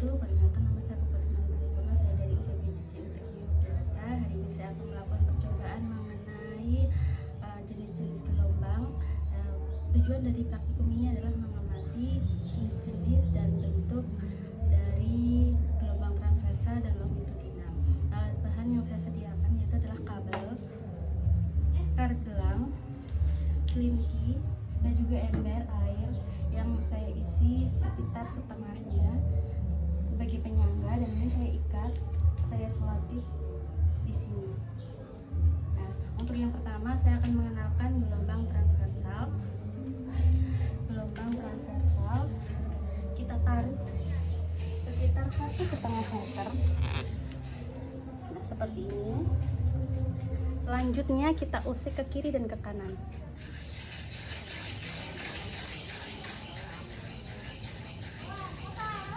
wabarakatuh. Perkenalkan, nama saya Bupati Paripurna. Saya dari UPBJJ Utek Yogyakarta. Hari ini saya akan melakukan percobaan mengenai jenis-jenis gelombang. Tujuan dari praktikum ini adalah mengamati jenis-jenis dan bentuk dari gelombang transversal dan longitudinal. Alat bahan yang saya sediakan yaitu adalah kabel, karet gelang, selimki, dan juga ember air yang saya isi sekitar setengahnya sebagai penyangga, dan ini saya ikat, saya selotip di sini. Nah, untuk yang pertama saya akan mengenalkan gelombang transversal. Gelombang transversal kita tarik sekitar 1,5 meter. Nah, seperti ini. Selanjutnya kita usik ke kiri dan ke kanan.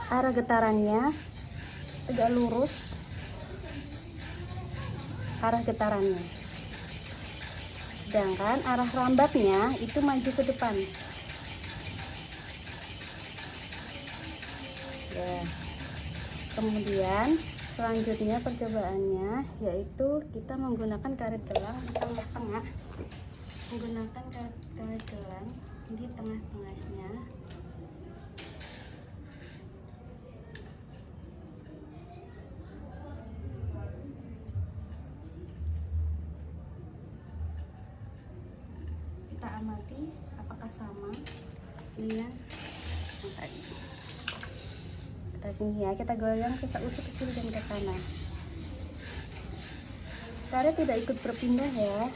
Arah getarannya tegak lurus, arah getarannya. Sedangkan arah rambatnya itu maju ke depan. Ya. Kemudian selanjutnya percobaannya yaitu kita menggunakan karet gelang di tengah-tengah. Menggunakan karet gelang di tengah-tengahnya. Kita amati apakah sama dengan yang tadi. Kita sini ya, kita goyang, kita usik ke kiri dan ke kanan. Karet tidak ikut berpindah ya,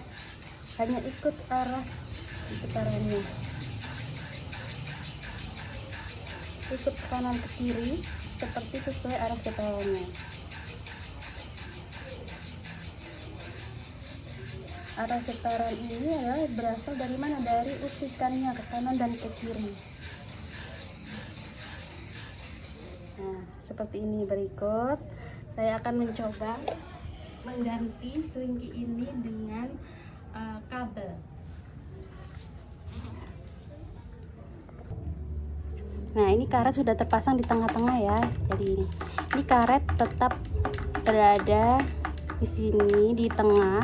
hanya ikut arah getarannya. Ikut kanan ke kiri seperti sesuai arah getarannya. Arah getaran ini adalah berasal dari mana? Dari usikannya ke kanan dan ke kiri. Nah, seperti ini. Berikut saya akan mencoba mengganti selimki ini dengan kabel. Nah, ini karet sudah terpasang di tengah-tengah ya. Jadi ini karet tetap berada di sini di tengah,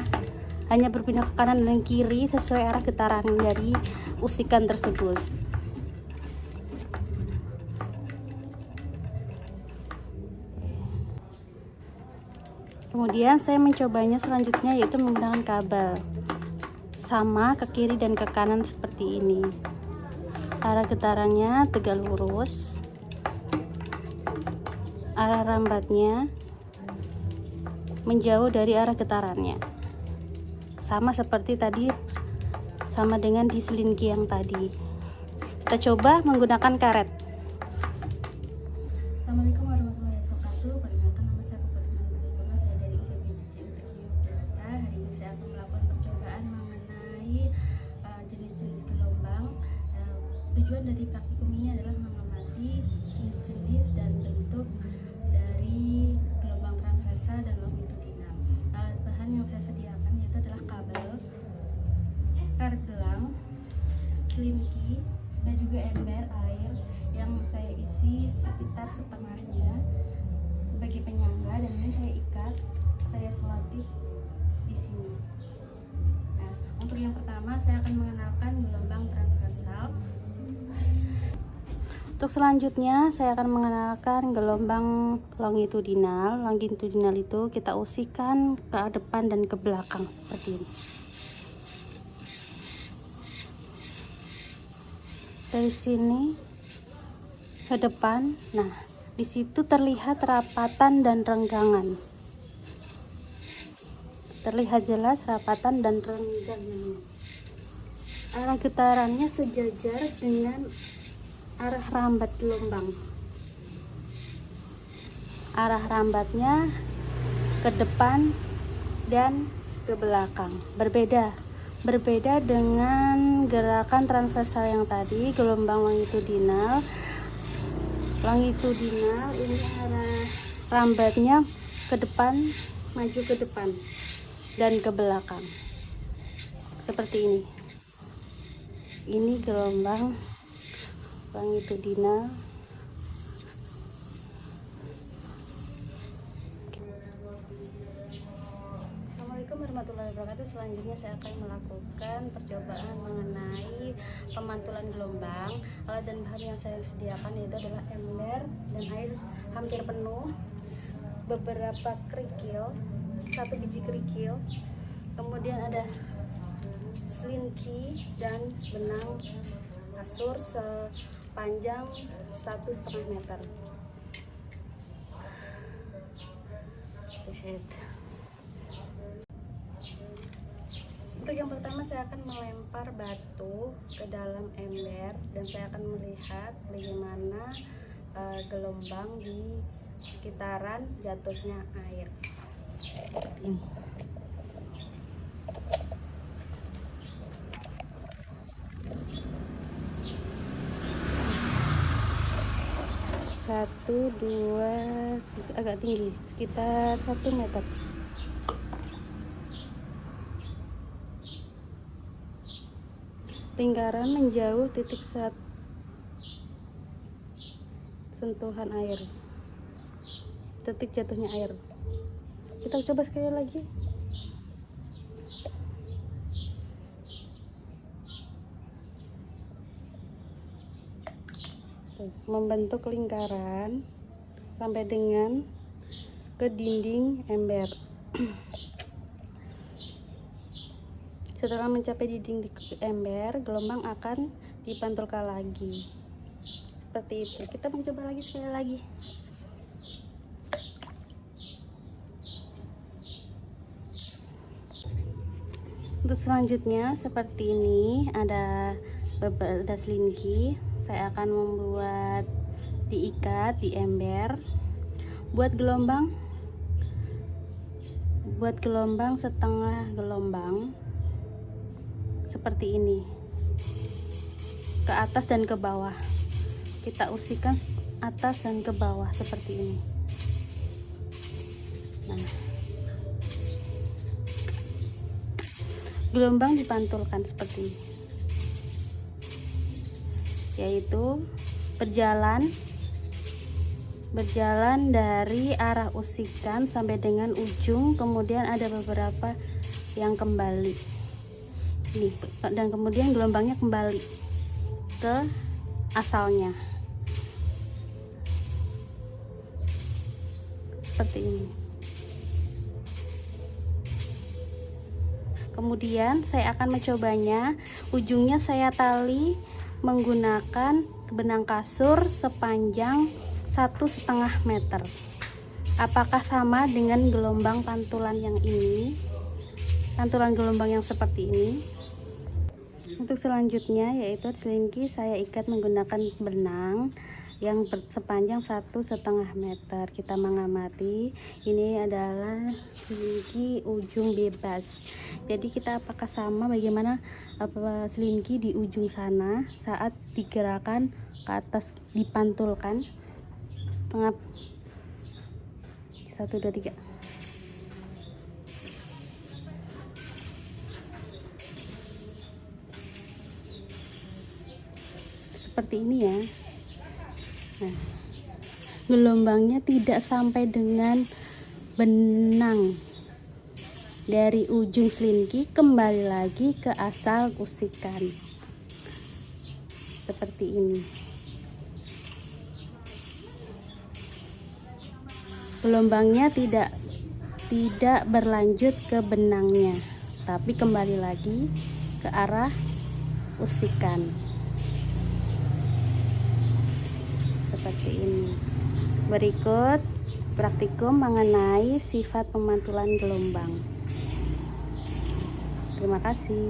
hanya berpindah ke kanan dan kiri sesuai arah getaran dari usikan tersebut. Kemudian saya mencobanya selanjutnya yaitu menggunakan kabel, sama ke kiri dan ke kanan seperti ini. Arah getarannya tegak lurus, arah rambatnya menjauh dari arah getarannya, sama seperti tadi, sama dengan di selimki yang tadi. Kita coba menggunakan karet. Assalamualaikum warahmatullahi wabarakatuh. Perkenalkan, nama saya Bupati Paripurna. Saya dari UPBJJ Utek Yogyakarta. Hari ini saya akan melakukan percobaan mengenai jenis-jenis gelombang. Tujuan dari praktikum ini adalah mengamati jenis-jenis dan bentuk dari gelombang transversal dan longitudinal. Alat bahan yang saya sediakan yaitu adalah kabel, karet gelang, selimki, dan juga ember air yang saya isi sekitar setengahnya sebagai penyangga, dan ini saya ikat, saya selotip di sini. Nah, untuk yang pertama saya akan mengenalkan gelombang transversal. Untuk selanjutnya saya akan mengenalkan gelombang longitudinal. Longitudinal itu kita usikan ke depan dan ke belakang seperti ini. Dari sini ke depan, nah di situ terlihat rapatan dan renggangan. Terlihat jelas rapatan dan renggangannya. Arah getarannya sejajar dengan arah rambat gelombang. Arah rambatnya ke depan dan ke belakang. Berbeda dengan gerakan transversal yang tadi, gelombang longitudinal. Longitudinal ini arah rambatnya ke depan, maju ke depan dan ke belakang. Seperti ini. Ini gelombang longitudinal. warahmatullahi wabarakatuh. Selanjutnya saya akan melakukan percobaan mengenai pemantulan gelombang. Alat dan bahan yang saya sediakan yaitu adalah ember dan air hampir penuh, beberapa kerikil, 1 biji kerikil, kemudian ada selinki dan benang kasur sepanjang 1,5 meter. Untuk yang pertama, saya akan melempar batu ke dalam ember dan saya akan melihat bagaimana gelombang di sekitaran jatuhnya air. Ini. Satu, dua, agak tinggi, sekitar 1 meter. Lingkaran menjauh titik sentuhan air, titik jatuhnya air. Kita coba sekali lagi. Membentuk lingkaran sampai dengan ke dinding ember. Setelah mencapai dinding ember, gelombang akan dipantulkan lagi seperti itu. Kita mencoba lagi sekali lagi. Untuk selanjutnya seperti ini, ada selinki. Saya akan membuat diikat di ember. Buat gelombang setengah gelombang seperti ini, ke atas dan ke bawah. Kita usikan atas dan ke bawah seperti ini. Nah, gelombang dipantulkan seperti ini, yaitu berjalan dari arah usikan sampai dengan ujung, kemudian ada beberapa yang kembali ini, dan kemudian gelombangnya kembali ke asalnya seperti ini. Kemudian saya akan mencobanya. Ujungnya saya tali menggunakan benang kasur sepanjang 1,5 meter. Apakah sama dengan gelombang pantulan yang ini, pantulan gelombang yang seperti ini? Untuk selanjutnya yaitu selinki, saya ikat menggunakan benang yang sepanjang 1,5 meter. Kita mengamati, ini adalah selinki ujung bebas. Jadi kita apakah sama bagaimana selinki di ujung sana saat digerakkan ke atas, dipantulkan setengah 1, 2, 3. Seperti ini ya. Nah, gelombangnya tidak sampai dengan benang dari ujung selinki, kembali lagi ke asal usikan seperti ini. Gelombangnya tidak berlanjut ke benangnya, tapi kembali lagi ke arah usikan seperti ini. Berikut praktikum mengenai sifat pemantulan gelombang. Terima kasih.